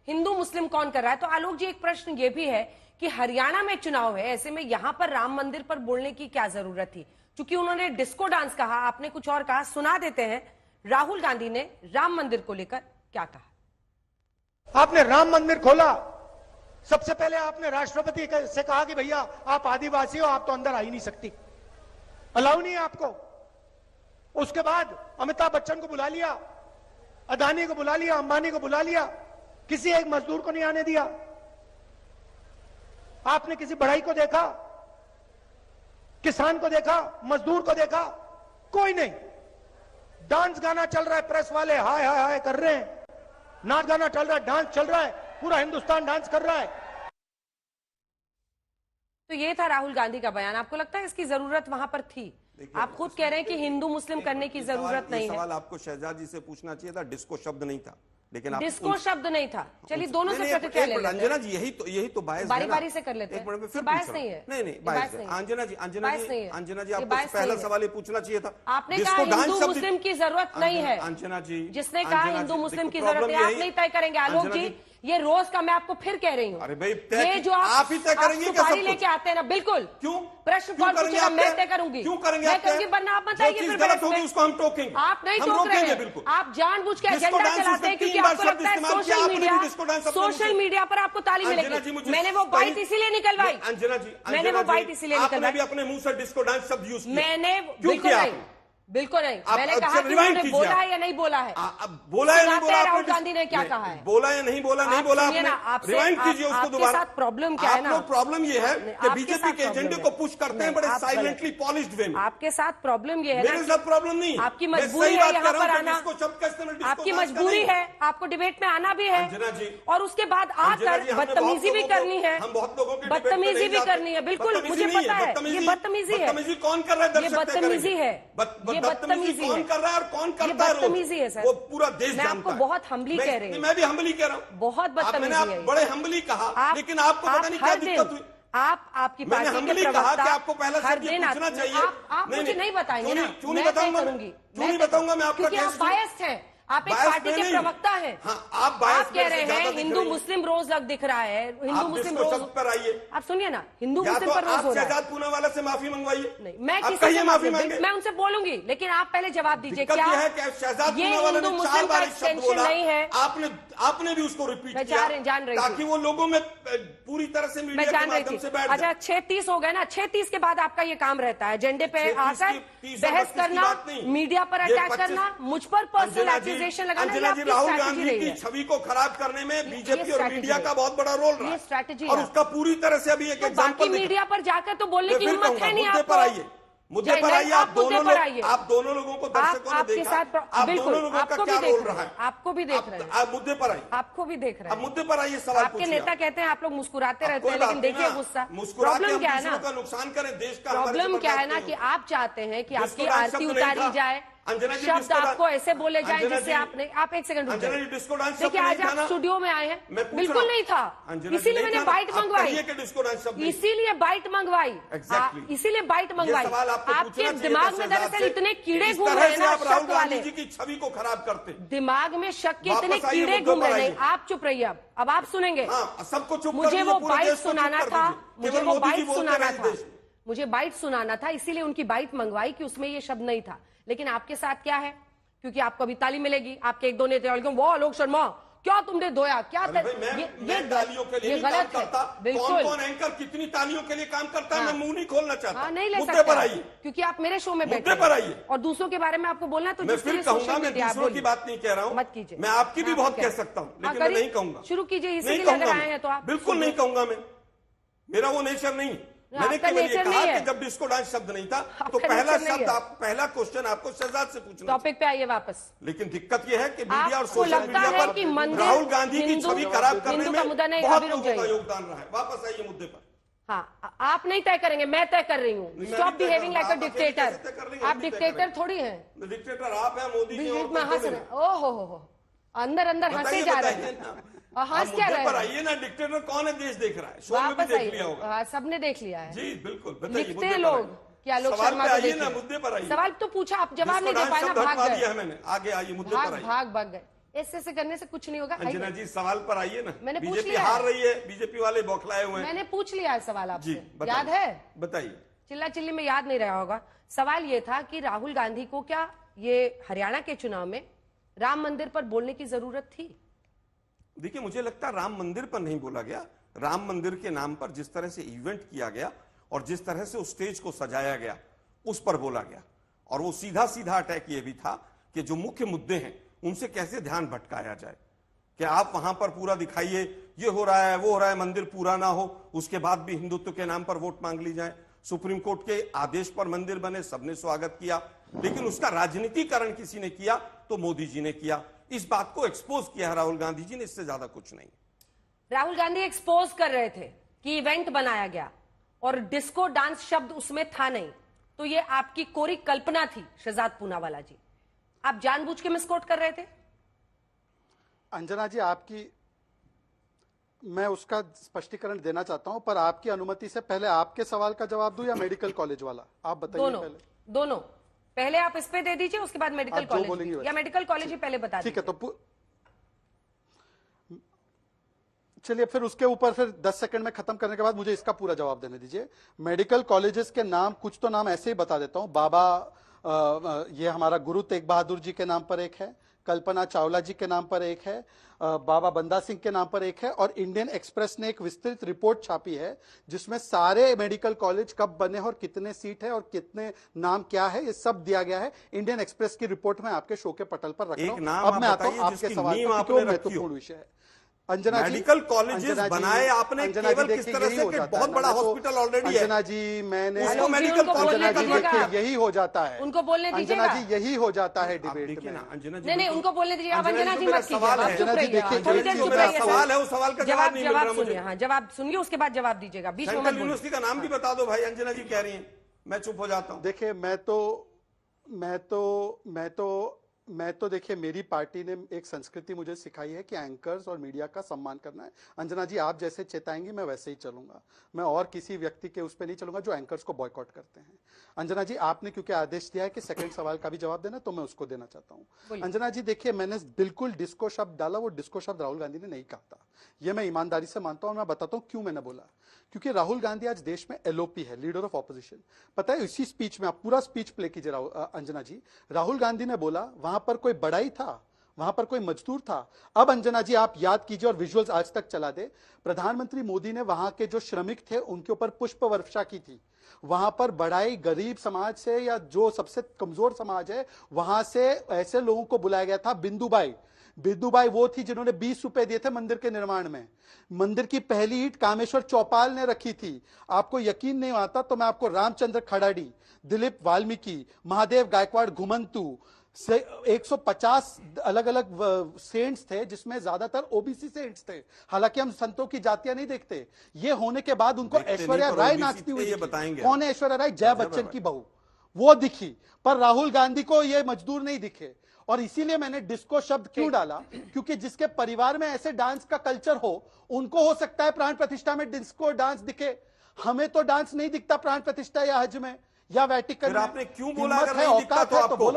हिंदू मुस्लिम कौन कर रहा है। तो आलोक जी, एक प्रश्न ये भी है कि हरियाणा में चुनाव है, ऐसे में यहां पर राम मंदिर पर बोलने की क्या जरूरत थी? क्योंकि उन्होंने डिस्को डांस कहा, आपने कुछ और कहा। सुना देते हैं राहुल गांधी ने राम मंदिर को लेकर क्या कहा। आपने राम मंदिर खोला, सबसे पहले आपने राष्ट्रपति से कहा कि भैया आप आदिवासी हो, आप तो अंदर आ ही नहीं सकती, अलाउ नहीं है आपको। उसके बाद अमिताभ बच्चन को बुला लिया, अदानी को बुला लिया, अंबानी को बुला लिया, किसी एक मजदूर को नहीं आने दिया। आपने किसी बढ़ई को देखा, किसान को देखा, मजदूर को देखा? कोई नहीं। डांस गाना चल रहा है, प्रेस वाले हाय हाय हाय कर रहे हैं, नाच गाना चल रहा है, डांस चल रहा है, पूरा हिंदुस्तान डांस कर रहा है। तो ये था राहुल गांधी का बयान। आपको लगता है इसकी जरूरत वहां पर थी? आप खुद कह रहे हैं कि हिंदू मुस्लिम करने की जरूरत नहीं है। सवाल आपको शहजाद जी से पूछना चाहिए था, डिस्को शब्द नहीं था, लेकिन डिस्को शब्द नहीं था। चलिए दोनों से प्रतिक्रिया ले लेते हैं। अंजना जी, यही तो बायस बारी बारी से कर लेते हैं। बायस नहीं है। नहीं बायस है। अंजना जी आपको पहला सवाल ये पूछना चाहिए था। आपने कहा हिंदू मुस्लिम की जरूरत नहीं है। अंजना जी, जिसने कहा हिंदू मुस्लिम की जरूरत है, आप नहीं तय करेंगे। आलोक जी, ये रोज का मैं आपको फिर कह रही हूँ। अरे भाई, ये जो आप ही तय करेंगे क्या? सुपारी लेके आते हैं ना, बिल्कुल। क्यों? प्रश्न कौन पूछेगा? मैं तय करूंगी। क्यों करेंगे? मैं करूंगी, वरना आप बताइए फिर बहस में। उसको हम टोकेंगे। आप नहीं टोक रहे हैं, बिल्कुल। आप जानबूझ के एजेंडा चलाते हैं, क्योंकि आपको लगता है सोशल मीडिया पर आपको ताली मिलेगी। मैंने वो बाइट इसीलिए निकलवाई। अंजना जी, मैंने वो बाइट इसीलिए निकलवाई। भी अपने मुंह से डिस्को डांस शब्द यूज किया। मैंने बिल्कुल नहीं। मैंने कहा कि उन्होंने बोला है या नहीं बोला है। बोला है नहीं बोला? राहुल गांधी ने क्या कहा है? बोला या नहीं बोला? नहीं बोला आपने। रिवाइंड कीजिए उसको दोबारा। प्रॉब्लम क्या है ना, प्रॉब्लम ये है कि बीजेपी के एजेंडे को पुश करते हैं बड़े साइलेंटली पॉलिश्ड वे में। आपके साथ प्रॉब्लम ये है, मेरे साथ प्रॉब्लम नहीं। आपकी मजबूरी है यहाँ पर आना, आपकी मजबूरी है, आपको डिबेट में आना भी है, और उसके बाद आकर बदतमीजी भी करनी है। हम बहुत लोगों के बदतमीजी भी करनी है। बिल्कुल, मुझे पता है ये बदतमीजी है। कौन कर रहा है? ये बदतमीजी है, ये बदतमीजी कौन कर रहा है और कौन करता है? बदतमीजी है सर, वो पूरा देश जानता है। मैं आपको बहुत हम्बली कह रही हूँ। मैं भी हम्बली कह रहा हूँ। बहुत बदतमीजी है। बड़े हम्बली कहा, लेकिन आपको पता नहीं क्या दिक्कत हुई। आपकी पार्टी के प्रवक्ता कि आपको पहले हर से दिन पूछना चाहिए। आप मुझे नहीं बताएंगे ना, क्यों नहीं बताऊंगा? क्यों नहीं बताऊंगा मैं? आपका आप बायस्ड हैं, आप एक पार्टी के प्रवक्ता हैं। आप कह रहे हैं हिंदू मुस्लिम रोज दिख रहा है, हिंदू मुस्लिम रोज पर आइए। आप सुनिए ना, हिंदू मुस्लिम पर रोज हो रहा है। शहजाद पूनावाला से माफी मंगवाइए। नहीं, मैं किसी से माफी मांगे, मैं उनसे बोलूंगी, लेकिन आप पहले जवाब दीजिए। क्या शहजाद ये हिंदू मुस्लिम का एक्सटेंशन नहीं है? आपने भी उसको रिपीट किया, जान रही ताकि वो लोगों में पूरी तरह से मैं जान रही थी। अच्छा, 36 हो गए ना, 36 के बाद आपका ये काम रहता है एजेंडे पे आकर बहस करना, मीडिया पर अटैक करना, मुझ पर पर्सनल एक्यूजेशन लगाना। राहुल गांधी की छवि को खराब करने में बीजेपी और मीडिया का बहुत बड़ा रोल रहा है। स्ट्रैटेजी और उसका पूरी तरह से अभी एक एग्जांपल मीडिया पर जाकर तो बोलने की हिम्मत है नहीं। मुद्दे पर आइए, मुद्दे पर आइए। आप दोनों लोगों को दर्शकों ने देखा, आप दोनों लोगों का क्या रोल रहा है? आपको भी देख रहे हैं। आप मुद्दे पर आइए, आपको भी देख रहे हैं। आप मुद्दे पर आइए, सवाल आपके नेता कहते हैं आप लोग मुस्कुराते रहते हैं, लेकिन देखिए गुस्सा। प्रॉब्लम क्या है ना, नुकसान करें देश का। प्रॉब्लम क्या है ना कि आप चाहते हैं कि आपकी आरती उतारी जाए, शब्द आपको ऐसे बोले जाए जिससे आप एक सेकंड रुक जाइए। देखिए, आज आप स्टूडियो में आए हैं, बिल्कुल नहीं था, इसीलिए मैंने बाइट मंगवाई, इसीलिए बाइट मंगवाई, इसीलिए बाइट मंगवाई। आपके दिमाग में दरअसल इतने कीड़े घूम रहे हैं ना, शक वाले की छवि को खराब करते, दिमाग में शक के इतने कीड़े घूम रहे हैं। आप चुप रहिए, अब आप सुनेंगे। सबको चुप, मुझे वो बाइट सुनाना था, मुझे वो बाइट सुनाना था, मुझे बाइट सुनाना था, इसीलिए उनकी बाइट मंगवाई कि उसमें ये शब्द नहीं था। लेकिन आपके साथ क्या है, क्योंकि आपको अभी ताली मिलेगी, आपके एक दो नेता वो आलोक शर्मा क्या तुमने धोया क्या? ये तालियों के लिए गलत करता। बिल्कुल, कौन एंकर कितनी तालियों के लिए काम करता है? मैं मुंह नहीं खोलना चाहता। नहीं ले मुद्दे पर आइए, क्योंकि आप मेरे शो में मुद्दे पर आइए। और दूसरों के बारे में आपको बोलना है तो मैं फिर कहूंगा, मैं दूसरों की बात नहीं कह रहा हूँ, मत कीजिए। मैं आपकी भी बहुत कह सकता हूँ, लेकिन मैं नहीं कहूंगा। शुरू कीजिए, इसीलिए अगर आए हैं तो आप। बिल्कुल नहीं कहूंगा, मैं, मेरा वो नेचर नहीं। मैंने केवल ये कहा कि जब डिस्को डांस शब्द नहीं था तो पहला शब्द, पहला क्वेश्चन आपको शहजाद से पूछना। टॉपिक पे आइए वापस। लेकिन दिक्कत यह है कि मीडिया और सोशल मीडिया पर राहुल गांधी की छवि खराब करने में बहुत लोगों का योगदान रहा है। वापस आइए मुद्दे पर। हाँ, आप नहीं तय करेंगे, मैं तय कर रही हूँ। Stop behaving like a dictator. आप डिक्टेटर थोड़ी हैं। डिक्टेटर आप हैं, मोदी जी में हंस रहे हैं। ओहो, अंदर अंदर हंसे जा रहे हैं। हंस क्या रहे हैं? आइए ना, डिक्टेटर कौन है देश देख रहा है, शो में भी देख लिया होगा। सबने देख लिया है जी, बिल्कुल। लिखते हैं लोग क्या लोग शर्मा को देखिए। मुद्दे पर आइए। सवाल तो पूछा, आप जवाब नहीं दे पाए ना, भाग गए। मैंने आगे आइए, मुद्दे पर आइए। भाग गए। ऐसे करने से कुछ नहीं होगा। अंजना जी सवाल पर आइए ना, मैंने पूछ बीजेपी लिया हार रही है, बीजेपी वाले बौखलाए हुए हैं। मैंने पूछ लिया है सवाल आपसे, याद है? बताइए। चिल्ला चिल्ली में याद नहीं रहा होगा। सवाल ये था कि राहुल गांधी को क्या ये हरियाणा के चुनाव में राम मंदिर पर बोलने की जरूरत थी? देखिए, मुझे लगता है राम मंदिर पर नहीं बोला गया। राम मंदिर के नाम पर जिस तरह से इवेंट किया गया और जिस तरह से उस स्टेज को सजाया गया, उस पर बोला गया। और वो सीधा सीधा अटैक ये भी था कि जो मुख्य मुद्दे हैं उनसे कैसे ध्यान भटकाया जाए, कि आप वहां पर पूरा दिखाइए ये हो रहा है वो हो रहा है, मंदिर पूरा ना हो, उसके बाद भी हिंदुत्व के नाम पर वोट मांग ली जाए। सुप्रीम कोर्ट के आदेश पर मंदिर बने, सबने स्वागत किया, लेकिन उसका राजनीतिकरण किसी ने किया तो मोदी जी ने किया। इस बात को एक्सपोज किया है राहुल गांधी जी ने, इससे ज्यादा कुछ नहीं। राहुल गांधी एक्सपोज कर रहे थे कि इवेंट बनाया गया और डिस्को डांस शब्द उसमें था नहीं, तो ये आपकी कोरी कल्पना थी शहजाद पूनावाला जी, आप जानबूझ के मिसकोट कर रहे थे? अंजना जी, आपकी मैं उसका स्पष्टीकरण देना चाहता हूं, पर आपकी अनुमति से पहले आपके सवाल का जवाब दूं या मेडिकल कॉलेज वाला, आप बताइए। दोनों पहले आप इस पे दे दीजिए, उसके बाद मेडिकल कॉलेज, या मेडिकल कॉलेज ही पहले बता दीजिए। ठीक है, तो चलिए फिर उसके ऊपर फिर 10 सेकंड में खत्म करने के बाद मुझे इसका पूरा जवाब देने दीजिए। मेडिकल कॉलेजेस के नाम कुछ तो नाम ऐसे ही बता देता हूं। बाबा ये हमारा गुरु तेग बहादुर जी के नाम पर एक है, कल्पना चावला जी के नाम पर एक है, बाबा बंदा सिंह के नाम पर एक है, और इंडियन एक्सप्रेस ने एक विस्तृत रिपोर्ट छापी है जिसमें सारे मेडिकल कॉलेज कब बने और कितने सीट है और कितने नाम क्या है, ये सब दिया गया है। इंडियन एक्सप्रेस की रिपोर्ट में आपके शो के पटल पर रख रहा हूं। अब मैं आता हूं आपके सवाल पर, क्यों महत्वपूर्ण विषय है। अंजना जी, मेडिकल कॉलेजेस बनाए आपने केवल किस तरह से कि बहुत बड़ा हॉस्पिटल ऑलरेडी है। अंजना जी, मैंने उसको मेडिकल अंजना जी देखिए यही हो जाता है, उनको बोलने दीजिएगा। अंजना जी यही हो जाता है डिबेट में। नहीं, उनको बोलने दीजिए। आप अंजना जी मत कीजिए, अंजना जी देखिए सवाल है, उस सवाल का जवाब नहीं मिल रहा मुझे। हाँ, जवाब सुनिए, उसके बाद जवाब दीजिएगा। बीच में यूनिवर्सिटी का नाम भी बता दो भाई, अंजना जी कह रही है, मैं चुप हो जाता हूँ। देखिए मैं तो देखिए, मेरी पार्टी ने एक संस्कृति मुझे सिखाई है कि एंकर्स और मीडिया का सम्मान करना है। अंजना जी, आप जैसे चेताएंगी मैं वैसे ही चलूंगा, मैं और किसी व्यक्ति के उस पर नहीं चलूंगा जो एंकर्स को बॉयकॉट करते हैं। अंजना जी, आपने क्योंकि आदेश दिया है कि सेकंड सवाल का भी जवाब देना, तो मैं उसको देना चाहता हूं। अंजना जी देखिए, मैंने बिल्कुल डिस्को शब्द डाला, वो डिस्को शब्द राहुल गांधी ने नहीं कहा था, यह मैं ईमानदारी से मानता हूं, और मैं बताता हूं क्यों मैंने बोला। क्योंकि राहुल गांधी आज देश में एलओपी है, लीडर ऑफ ऑपोजिशन। पता है, इसी स्पीच में, आप पूरा स्पीच प्ले कीजिए अंजना जी, राहुल गांधी ने बोला वहां पर कोई बड़ाई था, वहां पर कोई मजदूर था। अब अंजना जी आप याद कीजिए और विजुअल्स आज तक चला दे, प्रधानमंत्री मोदी ने वहां के जो श्रमिक थे उनके ऊपर पुष्प वर्षा की थी। वहां पर बड़ाई गरीब समाज से या जो सबसे कमजोर समाज है वहां से ऐसे लोगों को बुलाया गया था। बिंदुबाई वो थी जिन्होंने 20 रुपए दिए थे मंदिर के निर्माण में। मंदिर की पहली ईंट कामेश्वर चौपाल ने रखी थी। आपको यकीन नहीं आता तो मैं आपको रामचंद्र खड़ाड़ी, दिलीप वाल्मीकि, महादेव गायकवाड़ घुमंतु से 150 अलग अलग सेंट्स थे जिसमें ज्यादातर ओबीसी सेंट्स थे। हालांकि हम संतों की जातियां नहीं देखते। ये होने के बाद उनको ऐश्वर्या राय नाचती हुई दिखी। कौन है ऐश्वर्या राय? जया बच्चन की बहू, वो दिखी। पर राहुल गांधी को ये मजदूर नहीं दिखे। और इसीलिए मैंने डिस्को शब्द क्यों डाला, क्योंकि जिसके परिवार में ऐसे डांस का कल्चर हो उनको हो सकता है प्राण प्रतिष्ठा में डिस्को डांस दिखे। हमें तो डांस नहीं दिखता प्राण प्रतिष्ठा या हज में या वेटिकन में। आपने क्यों बोला अगर नहीं दिखता तो आपको?